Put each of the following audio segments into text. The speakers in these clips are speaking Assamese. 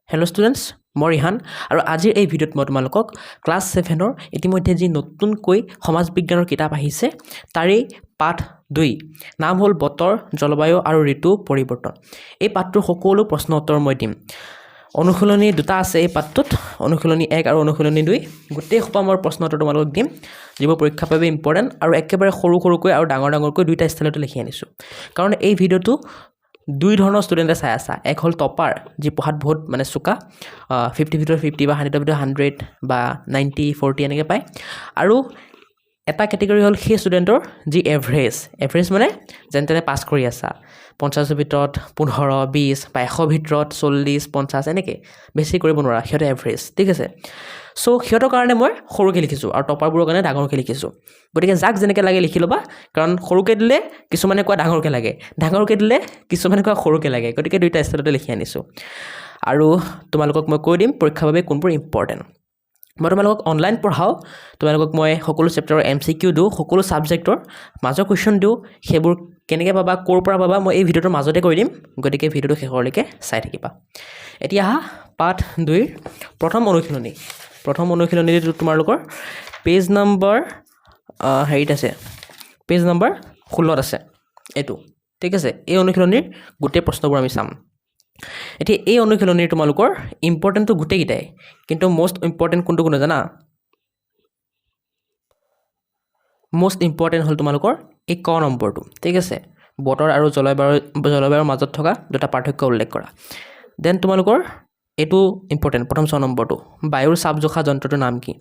হেল্ল' ষ্টুডেণ্টছ মই ৰিহান আৰু আজিৰ এই ভিডিঅ'ত মই তোমালোকক ক্লাছ 7ৰ ইতিমধ্যে যি নতুনকৈ সমাজ বিজ্ঞানৰ কিতাপ আহিছে তাৰেই পাঠ 2 নাম হ'ল বতৰ জলবায়ু আৰু ঋতু পৰিৱৰ্তন। এই পাঠটোৰ সকলো প্ৰশ্ন উত্তৰ মই দিম। অনুশীলনী দুটা আছে এই পাঠটোত, অনুশীলনী 1 আৰু অনুশীলনী 2। গোটেই সোপা মই প্ৰশ্ন উত্তৰ তোমালোকক দিম যিবোৰ পৰীক্ষাৰ বাবে ইম্পৰ্টেণ্ট আৰু একেবাৰে সৰু সৰুকৈ আৰু ডাঙৰ ডাঙৰকৈ দুইটা ষ্টাইলতে লিখি আনিছোঁ। কাৰণ এই ভিডিঅ'টো দুই ধৰণৰ ষ্টুডেণ্টে চাই আছা। এক হ'ল টপাৰ যি পঢ়াত বহুত মানে চোকা, 50 ভিতৰত 50 বা 100 ভিতৰত 100 বা 90 40 এনেকৈ পায়। আৰু এটা কেটেগৰী হ'ল সেই ষ্টুডেণ্টৰ যি এভাৰেজ মানে যেনে তেনে পাছ কৰি আছা, 50 ভিতৰত 15 20 বা 100 ভিতৰত 40 50 এনেকৈ বেছি কৰিব নোৱাৰা, সিহঁতে এভাৰেজ। ঠিক আছে, চ' সিহঁতৰ কাৰণে মই সৰুকৈ লিখিছোঁ আৰু টপাৰবোৰৰ কাৰণে ডাঙৰকৈ লিখিছোঁ। গতিকে যাক যেনেকৈ লাগে লিখি ল'বা, কাৰণ সৰুকৈ দিলে কিছুমানে কোৱা ডাঙৰকৈ লাগে, ডাঙৰকৈ দিলে কিছুমানে কোৱা সৰুকৈ লাগে। গতিকে দুইটা ষ্টাইলতে লিখি আনিছোঁ আৰু তোমালোকক মই কৈ দিম পৰীক্ষাৰ বাবে কোনবোৰ ইম্পৰ্টেণ্ট। মই তোমালোকক অনলাইন পঢ়াওঁ, তোমালোকক মই সকলো চেপ্টাৰৰ MCQ দিওঁ, সকলো ছাবজেক্টৰ মাজৰ কুৱেশ্যন দিওঁ। সেইবোৰ কেনেকৈ পাবা, ক'ৰ পৰা পাবা, মই এই ভিডিঅ'টোৰ মাজতে কৈ দিম। গতিকে ভিডিঅ'টো শেষলৈকে চাই থাকিবা। এতিয়া আহা পাঠ 2ৰ প্ৰথম অনুশীলনীটো তোমালোকৰ পেজ নম্বৰ হেৰিত আছে, পেজ নম্বৰ 16 আছে এইটো। ঠিক আছে, এই অনুশীলনীৰ গোটেই প্ৰশ্নবোৰ আমি চাম। এতিয়া এই অনুশীলনীৰ তোমালোকৰ ইম্পৰ্টেণ্টটো গোটেইকেইটাই, কিন্তু মষ্ট ইম্পৰ্টেণ্ট কোনটো কোনে জানা? মষ্ট ইম্পৰ্টেণ্ট হ'ল তোমালোকৰ এই ক নম্বৰটো। ঠিক আছে, বতৰ আৰু জলবায়ুৰ মাজত থকা দুটা পাৰ্থক্য উল্লেখ কৰা। দেন তোমালোকৰ এইটো ইম্পৰ্টেণ্ট, প্ৰথম 6 নম্বৰটো বায়ুৰ চাপ জোখা যন্ত্ৰটোৰ নাম কি?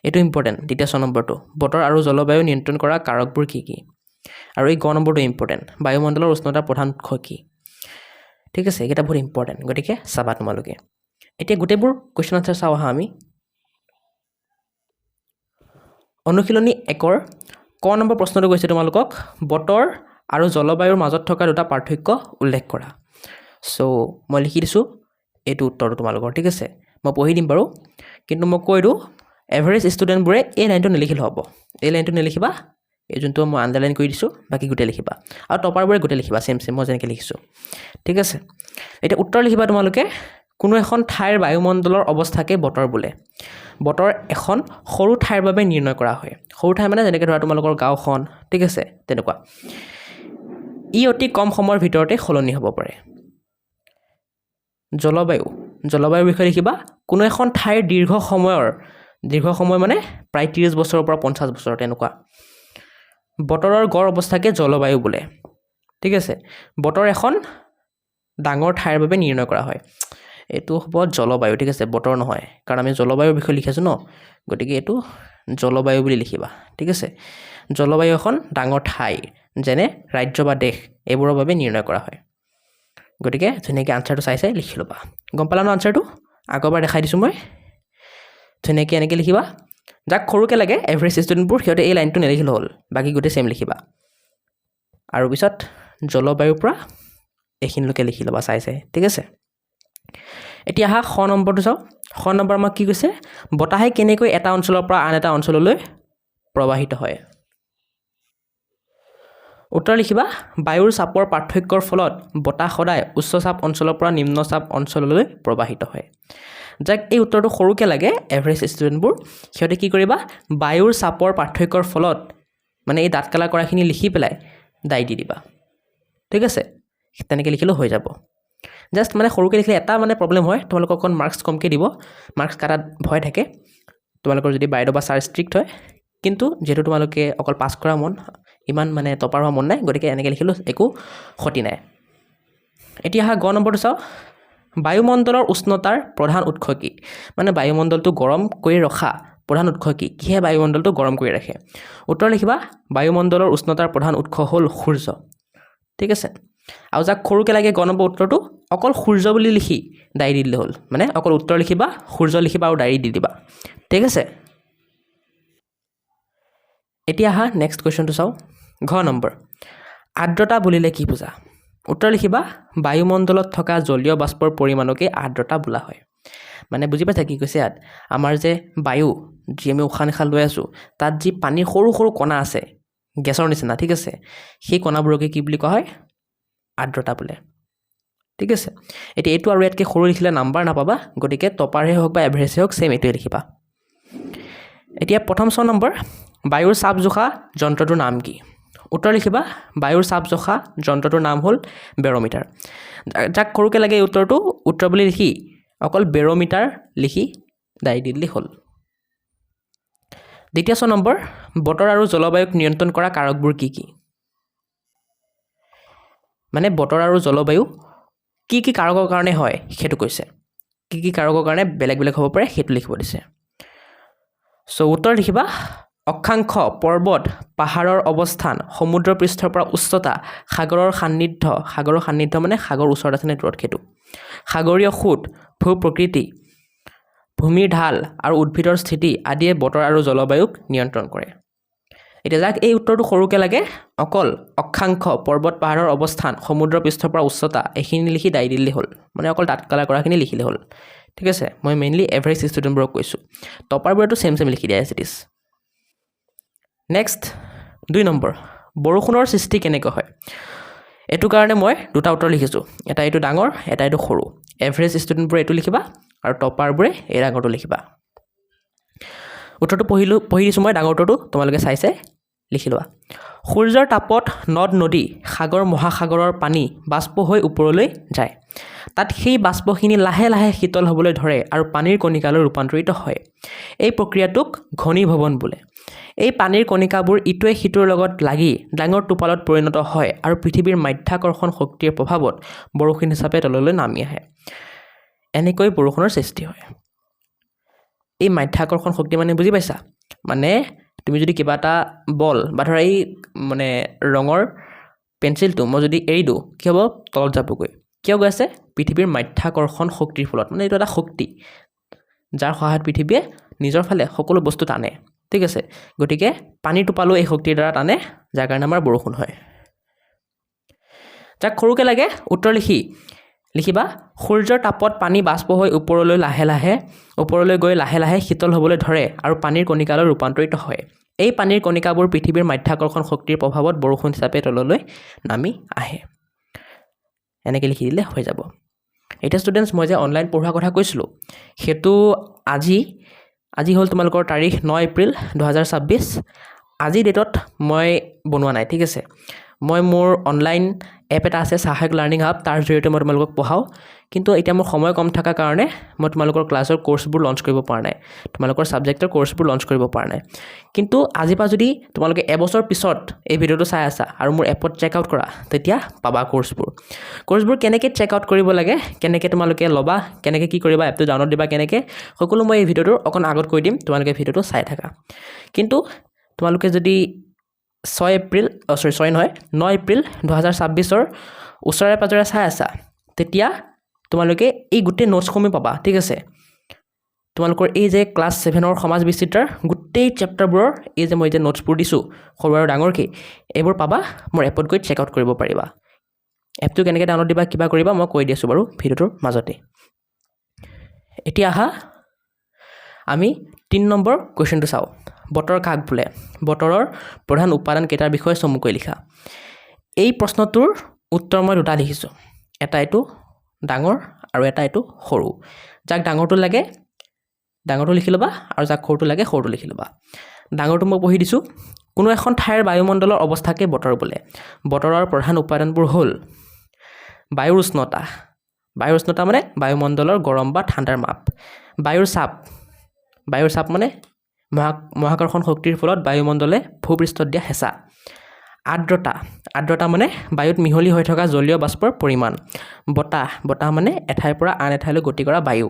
এইটো ইম্পৰ্টেণ্ট, দ্বিতীয় 6 নম্বৰটো বতৰ আৰু জলবায়ু নিয়ন্ত্ৰণ কৰা কাৰকবোৰ কি কি? আৰু এই গ নম্বৰটো ইম্পৰ্টেণ্ট, বায়ুমণ্ডলৰ উষ্ণতাৰ প্ৰধান উৎস কি? ঠিক আছে, এইকেইটা বহুত ইম্পৰ্টেণ্ট, গতিকে চাবা তোমালোকে। এতিয়া গোটেইবোৰ কুৱেশ্যন আনচাৰ চাওঁ আহা আমি। অনুশীলনী 1ৰ ক নম্বৰ প্ৰশ্নটো কৈছে তোমালোকক বতৰ আৰু জলবায়ুৰ মাজত থকা দুটা পাৰ্থক্য উল্লেখ কৰা। চ' মই লিখি দিছোঁ এইটো উত্তৰটো তোমালোকৰ। ঠিক আছে, মই পঢ়ি দিম বাৰু, কিন্তু মই কৈ দিওঁ এভাৰেজ ষ্টুডেণ্টবোৰে এই লাইনটো নিলিখিলেও হ'ব। এই লাইনটো নিলিখিবা, এই যোনটো মই আণ্ডাৰলাইন কৰি দিছোঁ, বাকী গোটেই লিখিবা। আৰু টপাৰবোৰে গোটেই লিখিবা, চেম মই যেনেকৈ লিখিছোঁ। ঠিক আছে, এতিয়া উত্তৰ লিখিবা তোমালোকে। কোনো এখন ঠাইৰ বায়ুমণ্ডলৰ অৱস্থাকে বতৰ বোলে। বতৰ এখন সৰু ঠাইৰ বাবে নিৰ্ণয় কৰা হয়। সৰু ঠাই মানে যেনেকৈ ধৰা তোমালোকৰ গাঁওখন, ঠিক আছে, তেনেকুৱা। ই অতি কম সময়ৰ ভিতৰতে সলনি হ'ব পাৰে। জলবায়ুৰ বিষয়ে লিখিবা। কোনো এখন ঠাইৰ দীৰ্ঘ সময় মানে প্ৰায় 30 বছৰৰ পৰা 50 বছৰ তেনেকুৱা। বতৰৰ গড় অৱস্থাকে জলবায়ু বোলে। ঠিক আছে, বতৰ এখন ডাঙৰ ঠাইৰ বাবে নিৰ্ণয় কৰা হয়। এইটো হ'ব জলবায়ু। ঠিক আছে, বতৰ নহয়, কাৰণ আমি জলবায়ুৰ বিষয়ে লিখিছোঁ ন, গতিকে এইটো জলবায়ু বুলি লিখিবা। ঠিক আছে, জলবায়ু এখন ডাঙৰ ঠাই যেনে ৰাজ্য বা দেশ এইবোৰৰ বাবে নিৰ্ণয় কৰা হয়। গতিকে ধুনীয়াকৈ আনচাৰটো চাই লিখি ল'বা। গম পালা ন আনচাৰটো? আগৰবাৰ দেখাই দিছোঁ মই। ধুনীয়াকৈ এনেকৈ লিখিবা। যাক সৰুকৈ লাগে এভাৰেজ ষ্টুডেণ্টবোৰ, সিহঁতে এই লাইনটো নিলিখিলেও হ'ল, বাকী গোটেই চেম লিখিবা। আৰু পিছত জলবায়ুৰ পৰা এইখিনিলৈকে লিখি ল'বা চাই। ঠিক আছে, এতিয়া আহা খ নম্বৰটো চাওঁ। খ নম্বৰ আমাক কি কৈছে? বতাহে কেনেকৈ এটা অঞ্চলৰ পৰা আন এটা অঞ্চললৈ প্ৰবাহিত হয়? উত্তৰ লিখিবা। বায়ুৰ চাপৰ পাৰ্থক্যৰ ফলত বতাহ সদায় উচ্চ চাপ অঞ্চলৰ পৰা নিম্ন চাপ অঞ্চললৈ প্ৰবাহিত হয়। যাক এই উত্তৰটো সৰুকৈ লাগে এভাৰেজ ষ্টুডেণ্টবোৰ, সিহঁতে কি কৰিবা, বায়ুৰ চাপৰ পাৰ্থক্যৰ ফলত মানে এই দাঁত কালা কৰাখিনি লিখি পেলাই দাই দি দিবা। ঠিক আছে, তেনেকৈ লিখিলেও হৈ যাব। জাষ্ট মানে সৰুকৈ লিখিলে এটা মানে প্ৰব্লেম হয়, তোমালোকক অকণ মাৰ্কছ কমকৈ দিব, মাৰ্কছ কাটাত ভয় থাকে তোমালোকৰ যদি বাইদেউ বা ছাৰ ষ্ট্ৰিক্ট হয়। কিন্তু যিহেতু তোমালোকে অকল পাছ কৰা মন, ইমান মানে টপাৰ হোৱা মন নাই, গতিকে এনেকৈ লিখিলেও একো ক্ষতি নাই। এতিয়া আহা গ নম্বৰটো চাওঁ। বায়ুমণ্ডলৰ উষ্ণতাৰ প্ৰধান উৎস কি? মানে বায়ুমণ্ডলটো গৰম কৰি ৰখা প্ৰধান উৎস কি? কিহে বায়ুমণ্ডলটো গৰম কৰি ৰাখে? উত্তৰ লিখিবা। বায়ুমণ্ডলৰ উষ্ণতাৰ প্ৰধান উৎস হ'ল সূৰ্য। ঠিক আছে, আৰু যাক সৰুকৈ লাগে গ নম্বৰ উত্তৰটো অকল সূৰ্য বুলি লিখি ডায়েৰী দি দিলে হ'ল। মানে অকল উত্তৰ লিখিবা, সূৰ্য লিখিবা আৰু ডায়েৰী দি দিবা। ঠিক আছে, এতিয়া আহা নেক্সট কুৱেশ্যনটো চাওঁ। ঘ নম্বৰ, আৰ্দ্ৰতা বুলিলে কি বুজা? উত্তৰ লিখিবা। বায়ুমণ্ডলত থকা জলীয় বাষ্পৰ পৰিমাণকে আৰ্দ্ৰতা বোলা হয়। মানে বুজি পাইছা কি কৈছে ইয়াত? আমাৰ যে বায়ু, যি আমি উশাহ নিশাহ লৈ আছোঁ, তাত যি পানীৰ সৰু সৰু কণা আছে গেছৰ নিচিনা, ঠিক আছে, সেই কণাবোৰকে কি বুলি কোৱা হয়? আৰ্দ্ৰতা বোলে। ঠিক আছে এতিয়া এইটো আৰু ইয়াতকৈ সৰু লিখিলে নাম্বাৰ নাপাবা গতিকে টপাৰহে হওক বা এভাৰেজে হওক ছেম এইটোৱে লিখিবা এতিয়া প্ৰথম 6 নম্বৰ বায়ুৰ চাপ জোখা যন্ত্ৰটোৰ নাম কি উত্তৰ লিখিবা বায়ুৰ চাপ জোখা যন্ত্ৰটোৰ নাম হ'ল বেৰমিটাৰ যাক সৰুকৈ লাগে এই উত্তৰটো উত্তৰ বুলি লিখি অকল বেৰমিটাৰ লিখি ডাইৰেক্ট দিলে হ'ল দ্বিতীয় 6 নম্বৰ বতৰ আৰু জলবায়ুক নিয়ন্ত্ৰণ কৰা কাৰকবোৰ কি কি মানে বতৰ আৰু জলবায়ু কি কি কাৰকৰ কাৰণে হয় সেইটো কৈছে কি কি কাৰকৰ কাৰণে বেলেগ বেলেগ হ'ব পাৰে সেইটো লিখিব দিছে সো উত্তৰ লিখিবা অক্ষাংশ পৰ্বত পাহাৰৰ অৱস্থান সমুদ্ৰ পৃষ্ঠৰ পৰা উচ্চতা সাগৰৰ সান্নিধ্য মানে সাগৰ ওচৰত আছে নে দূৰত সেইটো সাগৰীয় সোঁত ভূ প্ৰকৃতি ভূমিৰ ঢাল আৰু উদ্ভিদৰ স্থিতি আদিয়ে বতৰ আৰু জলবায়ুক নিয়ন্ত্ৰণ কৰে এতিয়া যাক এই উত্তৰটো সৰুকৈ লাগে অকল অক্ষাংশ পৰ্বত পাহাৰৰ অৱস্থান সমুদ্ৰ পৃষ্ঠৰ পৰা উচ্চতা এইখিনি লিখি দাই দিলে হ'ল মানে অকল তাত কালাৰ কৰাখিনি লিখিলে হ'ল ঠিক আছে মই মেইনলি এভাৰেজ ষ্টুডেণ্টবোৰক কৈছোঁ টপাৰবোৰেতো ছেম লিখি দিয়া এজ ইট ইজ নেক্সট 2 নম্বৰ বৰষুণৰ সৃষ্টি কেনেকৈ হয় এইটো কাৰণে মই দুটা উত্তৰ লিখিছোঁ এটা এইটো ডাঙৰ এটা এইটো সৰু এভাৰেজ ষ্টুডেণ্টবোৰে এইটো লিখিবা আৰু টপাৰবোৰে এই ডাঙৰটো লিখিবা উত্তৰটো পঢ়ি দিছোঁ মই ডাঙৰ উত্তৰটো তোমালোকে চাইছে লিখি লোৱা সূৰ্যৰ তাপত নদ নদী সাগৰ মহাসাগৰৰ পানী বাষ্প হৈ ওপৰলৈ যায় তাত সেই বাষ্পখিনি লাহে লাহে শীতল হ'বলৈ ধৰে আৰু পানীৰ কণিকালৈ ৰূপান্তৰিত হয় এই প্ৰক্ৰিয়াটোক ঘনীভৱন বোলে এই পানীৰ কণিকাবোৰ ইটোৱে সিটোৰ লগত লাগি ডাঙৰ টোপালত পৰিণত হয় আৰু পৃথিৱীৰ মাধ্যাকৰ্ষণ শক্তিৰ প্ৰভাৱত বৰষুণ হিচাপে তললৈ নামি আহে এনেকৈ বৰষুণৰ সৃষ্টি হয় এই মাধ্যাকৰ্ষণ শক্তি মানে বুজি পাইছা মানে তুমি যদি কিবা এটা বল বা ধৰা এই মানে ৰঙৰ পেঞ্চিলটো মই যদি এৰি দিওঁ কি হ'ব তলত যাবগৈ কিয় গৈ আছে পৃথিৱীৰ মাধ্যাকৰ্ষণ শক্তিৰ ফলত মানে এইটো এটা শক্তি যাৰ সহায়ত পৃথিৱীয়ে নিজৰ ফালে সকলো বস্তু টানে ঠিক আছে গতিকে পানী টোপালো এই শক্তিৰ দ্বাৰা টানে যাৰ কাৰণে আমাৰ বৰষুণ হয় যাক সৰুকৈ লাগে উত্তৰ লিখিবা সূৰ্যৰ তাপত পানী বাষ্প হৈ ওপৰলৈ গৈ লাহে লাহে শীতল হ'বলৈ ধৰে আৰু পানীৰ কণিকালৈ ৰূপান্তৰিত হয় এই পানীৰ কণিকাবোৰ পৃথিৱীৰ মাধ্যাকৰ্ষণ শক্তিৰ প্ৰভাৱত বৰষুণ হিচাপে তললৈ নামি আহে এনেকৈ লিখি দিলে হৈ যাব এতিয়া ষ্টুডেণ্টছ মই যে অনলাইন পঢ়োৱাৰ কথা কৈছিলোঁ সেইটো আজি হ'ল তোমালোকৰ তাৰিখ 9 এপ্ৰিল 2026 আজি ডেটত মই বনোৱা নাই ঠিক আছে মই মোৰ অনলাইন এপ এটা আছে সহায়ক লাৰ্ণিং হাব তাৰ জৰিয়তে মই তোমালোকক পঢ়াওঁ কিন্তু এতিয়া মোৰ সময় কম থকাৰ কাৰণে মই তোমালোকৰ ক্লাছৰ কোৰ্চবোৰ লঞ্চ কৰিব পৰা নাই তোমালোকৰ ছাবজেক্টৰ কোৰ্চবোৰ লঞ্চ কৰিব পৰা নাই কিন্তু আজিৰ পৰা যদি তোমালোকে এবছৰ পিছত এই ভিডিঅ'টো চাই আছা আৰু মোৰ এপত চেক আউট কৰা তেতিয়া পাবা কোৰ্চবোৰ কেনেকৈ চেক আউট কৰিব লাগে কেনেকৈ তোমালোকে ল'বা কেনেকৈ কি কৰিবা এপটো ডাউনলোড দিবা কেনেকৈ সকলো মই এই ভিডিঅ'টোৰ অকণ আগত কৈ দিম তোমালোকে ভিডিঅ'টো চাই থাকা কিন্তু তোমালোকে যদি 9 এপ্ৰিল 2026 ওচৰে পাজৰে চাই আছা তেতিয়া তোমালোকে এই গোটেই নোটছসমূহ পাবা ঠিক আছে তোমালোকৰ এই যে ক্লাছ 7ৰ সমাজ বিচিত্ৰাৰ গোটেই চেপ্টাৰবোৰৰ এই যে মই যে নোটছবোৰ দিছোঁ সৰু আৰু ডাঙৰকৈ এইবোৰ পাবা মোৰ এপত গৈ চেক আউট কৰিব পাৰিবা এপটো কেনেকৈ ডাউনলোড দিবা কিবা কৰিবা মই কৈ দি আছোঁ বাৰু ভিডিঅ'টোৰ মাজতে এতিয়া আহা আমি 3 নম্বৰ কুৱেশ্যনটো চাওঁ বতৰ কাক বোলে বতৰৰ প্ৰধান উপাদান কেইটাৰ বিষয়ে চমুকৈ লিখা এই প্ৰশ্নটোৰ উত্তৰ মই দুটা লিখিছোঁ এটা এইটো ডাঙৰ আৰু এটা এইটো সৰু যাক ডাঙৰটো লাগে ডাঙৰটো লিখি ল'বা আৰু যাক সৰুটো লাগে সৰুটো লিখি ল'বা ডাঙৰটো মই পঢ়ি দিছোঁ কোনো এখন ঠাইৰ বায়ুমণ্ডলৰ অৱস্থাকে বতৰ বোলে বতৰৰ প্ৰধান উপাদানবোৰ হ'ল বায়ুৰ উষ্ণতা মানে বায়ুমণ্ডলৰ গৰম বা ঠাণ্ডাৰ মাপ বায়ুৰ চাপ মানে মহাকৰ্ষণ শক্তিৰ ফলত বায়ুমণ্ডলে ভূপৃষ্ঠত দিয়া হেঁচা আৰ্দ্ৰতা মানে বায়ুত মিহলি হৈ থকা জলীয় বাষ্পৰ পৰিমাণ বতাহ মানে এঠাইৰ পৰা আন এঠাইলৈ গতি কৰা বায়ু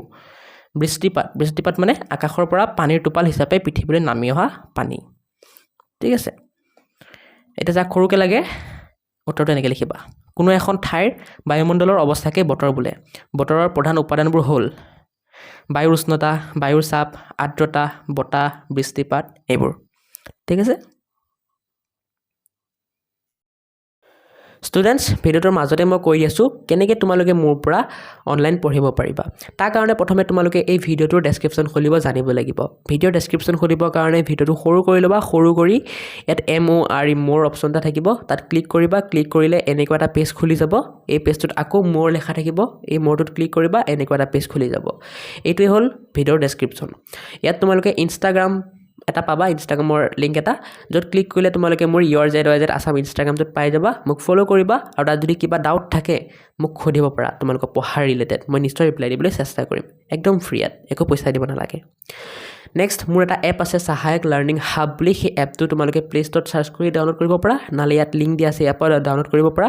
বৃষ্টিপাত মানে আকাশৰ পৰা পানীৰ টোপাল হিচাপে পৃথিৱীলৈ নামি অহা পানী ঠিক আছে এতিয়া যাক সৰুকৈ লাগে উত্তৰটো এনেকৈ লিখিবা কোনো এখন ঠাইৰ বায়ুমণ্ডলৰ অৱস্থাকে বতৰ বোলে বতৰৰ প্ৰধান উপাদানবোৰ হ'ল বায়ুৰ উষ্ণতা বায়ুৰ চাপ আৰ্দ্ৰতা বতাহ বৃষ্টিপাত এইবোৰ ঠিক আছে ষ্টুডেণ্টছ ভিডিঅ'টোৰ মাজতে মই কৈ আছোঁ কেনেকৈ তোমালোকে মোৰ পৰা অনলাইন পঢ়িব পাৰিবা তাৰ কাৰণে প্ৰথমে তোমালোকে এই ভিডিঅ'টোৰ ডেছক্ৰিপশ্যন খুলিব জানিব লাগিব ভিডিঅ'ৰ ডেছক্ৰিপশ্যন খুলিবৰ কাৰণে ভিডিঅ'টো সৰু কৰি ল'বা সৰু কৰি ইয়াত মোৰ অপশ্যন এটা থাকিব তাত ক্লিক কৰিবা ক্লিক কৰিলে এনেকুৱা এটা পেজ খুলি যাব এই পেজটোত আকৌ মোৰ লেখা থাকিব এই মোৰটোত ক্লিক কৰিবা এনেকুৱা এটা পেজ খুলি যাব এইটোৱে হ'ল ভিডিঅ'ৰ ডেছক্ৰিপশ্যন ইয়াত তোমালোকে ইনষ্টাগ্ৰাম এটা পাবা ইনষ্টাগ্ৰামৰ লিংক এটা য'ত ক্লিক কৰিলে তোমালোকে মোৰ YourZYZ আছাম ইনষ্টাগ্ৰামটোত পাই যাবা মোক ফ'ল' কৰিবা আৰু তাত যদি কিবা ডাউট থাকে মোক সুধিব পাৰা তোমালোকৰ পঢ়াৰ ৰিলেটেড মই নিশ্চয় ৰিপ্লাই দিবলৈ চেষ্টা কৰিম একদম ফ্ৰী ইয়াত একো পইচা দিব নালাগে নেক্সট মোৰ এটা এপ আছে সহায়ক লাৰ্ণিং হাব বুলি সেই এপটো তোমালোকে প্লে ষ্ট'ৰত চাৰ্চ কৰি ডাউনলোড কৰিব পাৰা নহ'লে ইয়াত লিংক দিয়া আছে এপত ডাউনলোড কৰিব পাৰা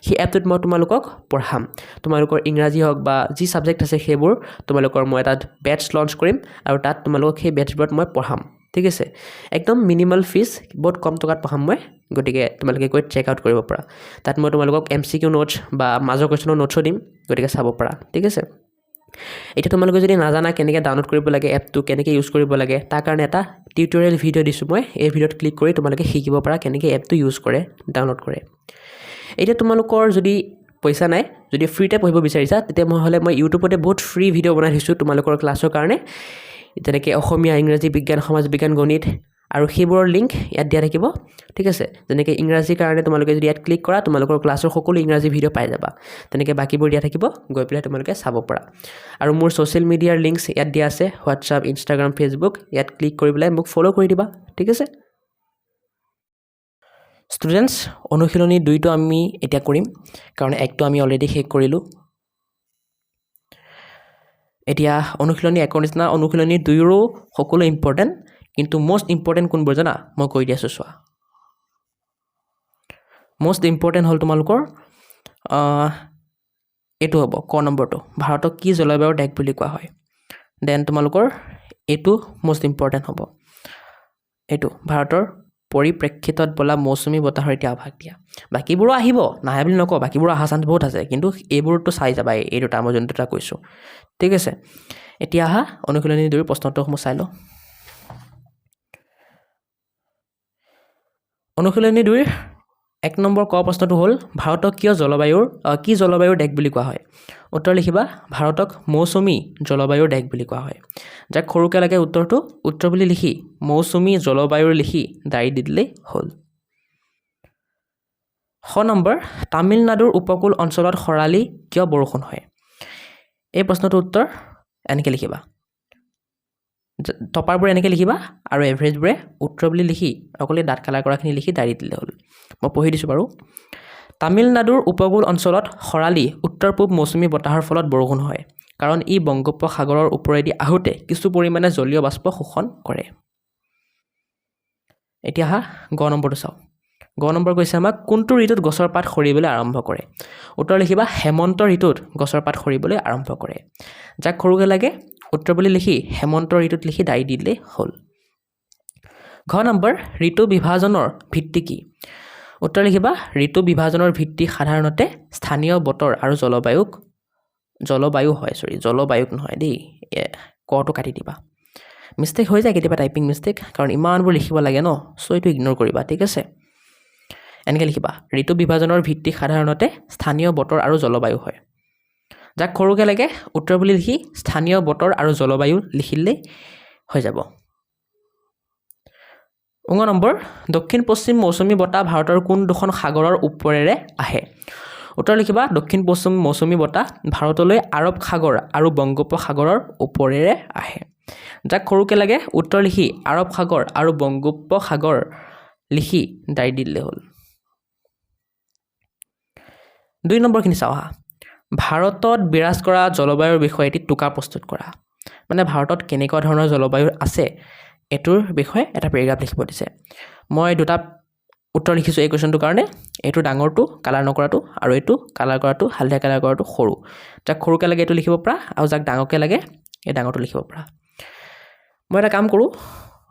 সেই এপটোত মই তোমালোকক পঢ়াম তোমালোকৰ ইংৰাজী হওক বা যি ছাবজেক্ট আছে সেইবোৰ তোমালোকৰ মই এটা বেটছ লঞ্চ কৰিম আৰু তাত তোমালোকক সেই বেটছবোৰত মই পঢ়াম ঠিক আছে একদম মিনিমাল ফিজ বহুত কম টকাত পঢ়াম মই গতিকে তোমালোকে গৈ চেক আউট কৰিব পাৰা তাত মই তোমালোকক MCQ নোটছ বা মাজৰ কুৱেশ্যনৰ নোটছো দিম গতিকে চাব পাৰা ঠিক আছে এতিয়া তোমালোকে যদি নাজানা কেনেকৈ ডাউনলোড কৰিব লাগে এপটো কেনেকৈ ইউজ কৰিব লাগে তাৰ কাৰণে এটা টিউটৰিয়েল ভিডিঅ' দিছোঁ মই এই ভিডিঅ'ত ক্লিক কৰি তোমালোকে শিকিব পাৰা কেনেকৈ এপটো ইউজ কৰে ডাউনলোড কৰে এতিয়া তোমালোকৰ যদি পইচা নাই যদি ফ্ৰীতে পঢ়িব বিচাৰিছা তেতিয়া মই ইউটিউবতে বহুত ফ্ৰী ভিডিঅ' বনাই দিছোঁ তোমালোকৰ ক্লাছৰ কাৰণে যেনেকৈ অসমীয়া ইংৰাজী বিজ্ঞান সমাজ বিজ্ঞান গণিত আৰু সেইবোৰৰ লিংক ইয়াত দিয়া থাকিব ঠিক আছে যেনেকৈ ইংৰাজীৰ কাৰণে তোমালোকে যদি ইয়াত ক্লিক কৰা তোমালোকৰ ক্লাছৰ সকলো ইংৰাজী ভিডিঅ' পাই যাবা তেনেকৈ বাকীবোৰ দিয়া থাকিব গৈ পেলাই তোমালোকে চাব পাৰা আৰু মোৰ ছ'চিয়েল মিডিয়াৰ লিংকছ ইয়াত দিয়া আছে হোৱাটছআপ ইনষ্টাগ্ৰাম ফেচবুক ইয়াত ক্লিক কৰি পেলাই মোক ফ'ল' কৰি দিবা ঠিক আছে ষ্টুডেণ্টছ অনুশীলনী 2টো আমি এতিয়া কৰিম কাৰণ 1টো আমি অলৰেডি শেষ কৰিলোঁ এতিয়া অনুশীলনী 1ৰ নিচিনা অনুশীলনী 2ৰো সকলো ইম্পৰ্টেণ্ট কিন্তু মোষ্ট ইম্পৰ্টেণ্ট কোনবোৰ জানা মই কৈ দি আছোঁ চোৱা মোষ্ট ইম্পৰ্টেণ্ট হ'ল তোমালোকৰ এইটো হ'ব ক নম্বৰটো ভাৰতক কি জলবায়ুৰ দেশ বুলি কোৱা হয় দেন তোমালোকৰ এইটো মোষ্ট ইম্পৰ্টেণ্ট হ'ব এইটো ভাৰতৰ পৰিপ্ৰেক্ষিতত বোলা মৌচুমী বতাহৰ এতিয়া আভাস দিয়া বাকীবোৰো আহিব নাহে বুলি নকওঁ বাকীবোৰ অহা চান্স বহুত আছে কিন্তু এইবোৰতো চাই যাবা এই দুটা মই যোনটো এটা কৈছোঁ ঠিক আছে এতিয়া আহা অনুশীলনী 2ৰ প্ৰশ্নোত্তৰসমূহ চাই লওঁ অনুশীলনী 2ৰ 1 নম্বৰ ক প্ৰশ্নটো হ'ল ভাৰতক কি জলবায়ুৰ দেশ বুলি কোৱা হয় উত্তৰ লিখিবা ভাৰতক মৌচুমী জলবায়ুৰ দেশ বুলি কোৱা হয় যাক সৰুকৈ লাগে উত্তৰটো উত্তৰ বুলি লিখি মৌচুমী জলবায়ুৰ লিখি দাৰি দি দিলেই হ'ল খ নম্বৰ তামিলনাডুৰ উপকূল অঞ্চলত খৰালি কিয় বৰষুণ হয় এই প্ৰশ্নটোৰ উত্তৰ এনেকৈ লিখিবা টপাৰবোৰে এনেকৈ লিখিবা আৰু এভাৰেজবোৰে উত্তৰ বুলি লিখি অকলে দাঁত কালাৰ কৰাখিনি লিখি দাৰি দিলে হ'ল মই পঢ়ি দিছোঁ বাৰু তামিলনাডুৰ উপকূল অঞ্চলত খৰালি উত্তৰ পূব মৌচুমী বতাহৰ ফলত বৰষুণ হয় কাৰণ ই বংগোপসাগৰৰ ওপৰেদি আহোঁতে কিছু পৰিমাণে জলীয় বাষ্প শোষণ কৰে এতিয়া আহা গ নম্বৰটো চাওঁ গ নম্বৰ কৈছে আমাক কোনটো ঋতুত গছৰ পাত সৰিবলৈ আৰম্ভ কৰে উত্তৰ লিখিবা হেমন্ত ঋতুত গছৰ পাত সৰিবলৈ আৰম্ভ কৰে যাক সৰুকৈ লাগে উত্তৰ বুলি লিখি হেমন্ত ঋতুত লিখি দাৰি দি দিলেই হ'ল ঘ নম্বৰ ঋতু বিভাজনৰ ভিত্তি কি উত্তৰ লিখিবা ঋতু বিভাজনৰ ভিত্তি সাধাৰণতে স্থানীয় বতৰ আৰু জলবায়ু হয় জলবায়ুক নহয় দেই কটো কাটি দিবা মিষ্টেক হৈ যায় কেতিয়াবা টাইপিং মিষ্টেক কাৰণ ইমানবোৰ লিখিব লাগে ন চ' এইটো ইগন'ৰ কৰিবা ঠিক আছে এনেকৈ লিখিবা ঋতু বিভাজনৰ ভিত্তি সাধাৰণতে স্থানীয় বতৰ আৰু জলবায়ু হয় যাক সৰুকৈ লাগে উত্তৰ বুলি লিখি স্থানীয় বতৰ আৰু জলবায়ু লিখিলেই হৈ যাব উঙ নম্বৰ দক্ষিণ পশ্চিম মৌচুমী বতাহ ভাৰতৰ কোন দুখন সাগৰৰ ওপৰেৰে আহে উত্তৰ লিখিবা দক্ষিণ পশ্চিম মৌচুমী বতাহ ভাৰতলৈ আৰৱ সাগৰ আৰু বংগোপসাগৰৰ ওপৰেৰে আহে যাক সৰুকৈ লাগে উত্তৰ লিখি আৰৱ সাগৰ আৰু বংগোপসাগৰ লিখি দাৰি দিলে হ'ল 2 নম্বৰখিনি চাওঁ আহা ভাৰতত বিৰাজ কৰা জলবায়ুৰ বিষয়ে এটি টোকা প্ৰস্তুত কৰা মানে ভাৰতত কেনেকুৱা ধৰণৰ জলবায়ু আছে এইটোৰ বিষয়ে এটা পেৰাগ্ৰাফ লিখিব দিছে মই দুটা উত্তৰ লিখিছোঁ এই কুৱেশ্যনটোৰ কাৰণে এইটো ডাঙৰটো কালাৰ নকৰাটো আৰু এইটো কালাৰ কৰাটো হালধীয়া কালাৰ কৰাটো সৰু যাক সৰুকৈ লাগে এইটো লিখিব পৰা আৰু যাক ডাঙৰকৈ লাগে এই ডাঙৰটো লিখিব পৰা মই এটা কাম কৰোঁ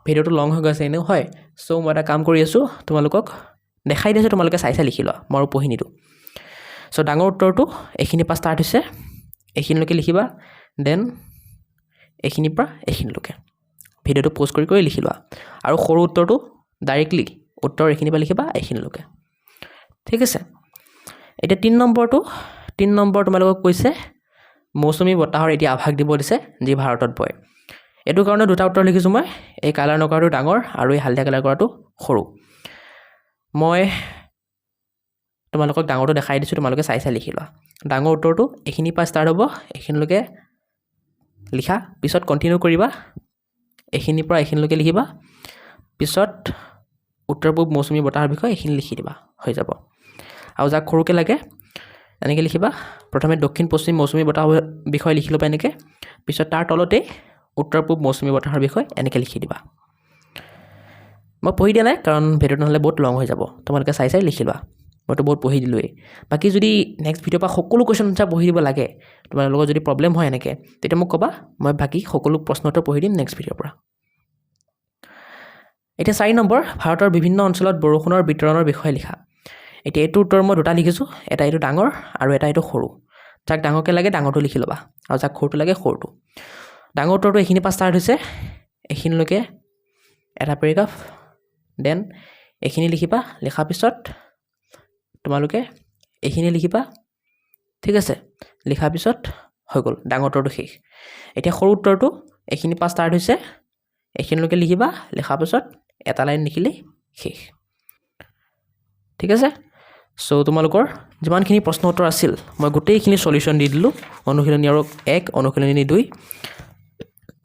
ভিডিঅ'টো লং হৈ গৈছে এনেও হয় চ' মই এটা কাম কৰি আছোঁ তোমালোকক দেখাই দিছোঁ তোমালোকে চাই চাই লিখি লোৱা মই আৰু পঢ়ি নিদিওঁ চ' ডাঙৰ উত্তৰটো এইখিনিৰ পৰা ষ্টাৰ্ট হৈছে এইখিনিলৈকে লিখিবা দেন এইখিনিৰ পৰা এইখিনিলৈকে ভিডিঅ'টো প'জ কৰি লিখি লোৱা আৰু সৰু উত্তৰটো ডাইৰেক্টলি উত্তৰ এইখিনিৰ পৰা লিখিবা এইখিনিলৈকে ঠিক আছে এতিয়া 3 নম্বৰ তোমালোকক কৈছে মৌচুমী বতাহৰ এতিয়া আভাস দিব দিছে যি ভাৰতত বয়। এইটো কাৰণে দুটা উত্তৰ লিখিছোঁ মই, এই কালাৰ নকৰাটো ডাঙৰ আৰু এই হালধীয়া কালাৰ কৰাটো সৰু। মই তোমালোকক ডাঙৰটো দেখাই দিছোঁ, তোমালোকে চাই লিখি লোৱা। ডাঙৰ উত্তৰটো এইখিনিৰ পৰা ষ্টাৰ্ট হ'ব, এইখিনিলৈকে লিখা, পিছত কণ্টিনিউ কৰিবা, এইখিনিৰ পৰা এইখিনিলৈকে লিখিবা, পিছত উত্তৰ পূব মৌচুমী বতাহৰ বিষয়ে এইখিনি লিখি দিবা, হৈ যাব। আৰু যাক সৰুকৈ লাগে এনেকৈ লিখিবা, প্ৰথমে দক্ষিণ পশ্চিম মৌচুমী বতাহৰ বিষয়ে লিখি ল'বা এনেকৈ, পিছত তাৰ তলতেই উত্তৰ পূব মৌচুমী বতাহৰ বিষয়ে এনেকৈ লিখি দিবা। মই পঢ়ি দিয়া নাই কাৰণ ভিডিঅ'টো নহ'লে বহুত লং হৈ যাব, তোমালোকে চাই লিখি লোৱা, মইতো বহুত পঢ়ি দিলোঁৱেই। বাকী যদি নেক্সট ভিডিঅ'ৰ পৰা সকলো কুৱেশ্যন আনচাৰ পঢ়ি দিব লাগে, তোমালোকৰ যদি প্ৰব্লেম হয় এনেকৈ, তেতিয়া মোক ক'বা, মই বাকী সকলো প্ৰশ্ন উত্তৰ পঢ়ি দিম নেক্সট ভিডিঅ'ৰ পৰা। এতিয়া 4 নম্বৰ, ভাৰতৰ বিভিন্ন অঞ্চলত বৰষুণৰ বিতৰণৰ বিষয়ে লিখা। এতিয়া এইটো উত্তৰ মই দুটা লিখিছোঁ, এটা এইটো ডাঙৰ আৰু এটা এইটো সৰু। যাক ডাঙৰকৈ লাগে ডাঙৰটো লিখি ল'বা, আৰু যাক সৰুটো লাগে সৰুটো। ডাঙৰ উত্তৰটো এইখিনিৰ পৰা ষ্টাৰ্ট হৈছে, এইখিনিলৈকে এটা পেৰেগ্ৰাফ, দেন এইখিনি লিখিবা, লিখাৰ পিছত তোমালোকে এইখিনি লিখিবা, ঠিক আছে, লিখাৰ পিছত হৈ গ'ল, ডাঙৰ উত্তৰটো শেষ। এতিয়া সৰু উত্তৰটো এইখিনিৰ পৰা ষ্টাৰ্ট হৈছে, এইখিনিলৈকে লিখিবা, লিখাৰ পিছত এটা লাইন লিখিলেই শেষ, ঠিক আছে। চ' তোমালোকৰ যিমানখিনি প্ৰশ্ন উত্তৰ আছিল মই গোটেইখিনি সলিউশ্যন দি দিলোঁ, অনুশীলনী আৰু 1, অনুশীলনী 2।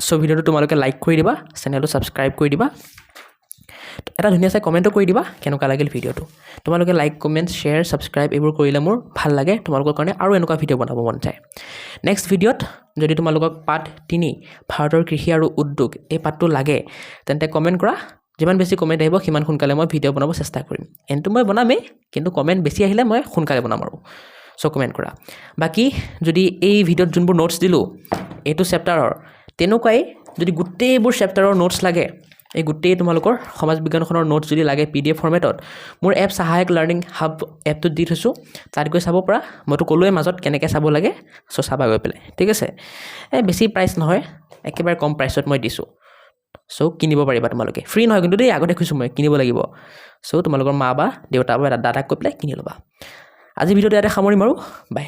চ' ভিডিঅ'টো তোমালোকে লাইক কৰি দিবা, চেনেলটো ছাবস্ক্ৰাইব কৰি দিবা, এটা ধুনীয়া চাই কমেণ্টো কৰি দিবা কেনেকুৱা লাগিল ভিডিঅ'টো। তোমালোকে লাইক, কমেণ্ট, শ্বেয়াৰ, ছাবস্ক্ৰাইব এইবোৰ কৰিলে মোৰ ভাল লাগে, তোমালোকৰ কাৰণে আৰু এনেকুৱা ভিডিঅ' বনাব মন যায়। নেক্সট ভিডিঅ'ত যদি তোমালোকক পাৰ্ট 3 ভাৰতৰ কৃষি আৰু উদ্যোগ এই পাৰ্টটো লাগে, তেন্তে কমেণ্ট কৰা, যিমান বেছি কমেণ্ট আহিব সিমান সোনকালে মই ভিডিঅ' বনাব চেষ্টা কৰিম। এনটো মই বনামেই, কিন্তু কমেণ্ট বেছি আহিলে মই সোনকালে বনাম আৰু। চ' কমেণ্ট কৰা। বাকী যদি এই ভিডিঅ'ত যোনবোৰ নোটছ দিলোঁ এইটো চেপ্টাৰৰ, তেনেকুৱাই যদি গোটেইবোৰ চেপ্টাৰৰ নোটছ লাগে, এই গোটেই তোমালোকৰ সমাজ বিজ্ঞানখনৰ নোটছ যদি লাগে PDF ফৰ্মেটত, মোৰ এপ সহায়ক লাৰ্ণিং হাব এপটোত দি থৈছোঁ, তাত গৈ চাব পৰা। মইতো ক'লোৱে মাজত কেনেকৈ চাব লাগে, চ' চাবা গৈ পেলাই, ঠিক আছে। বেছি প্ৰাইচ নহয়, একেবাৰে কম প্ৰাইচত মই দিছোঁ, চ' কিনিব পাৰিবা তোমালোকে। ফ্ৰী নহয় কিন্তু দেই, আগতে কৈছোঁ মই কিনিব লাগিব। চ' তোমালোকৰ মা বা দেউতা বা দাদাক কৈ পেলাই কিনি ল'বা। আজি ভিডিঅ'টো ইয়াতে সামৰিম আৰু, বাই।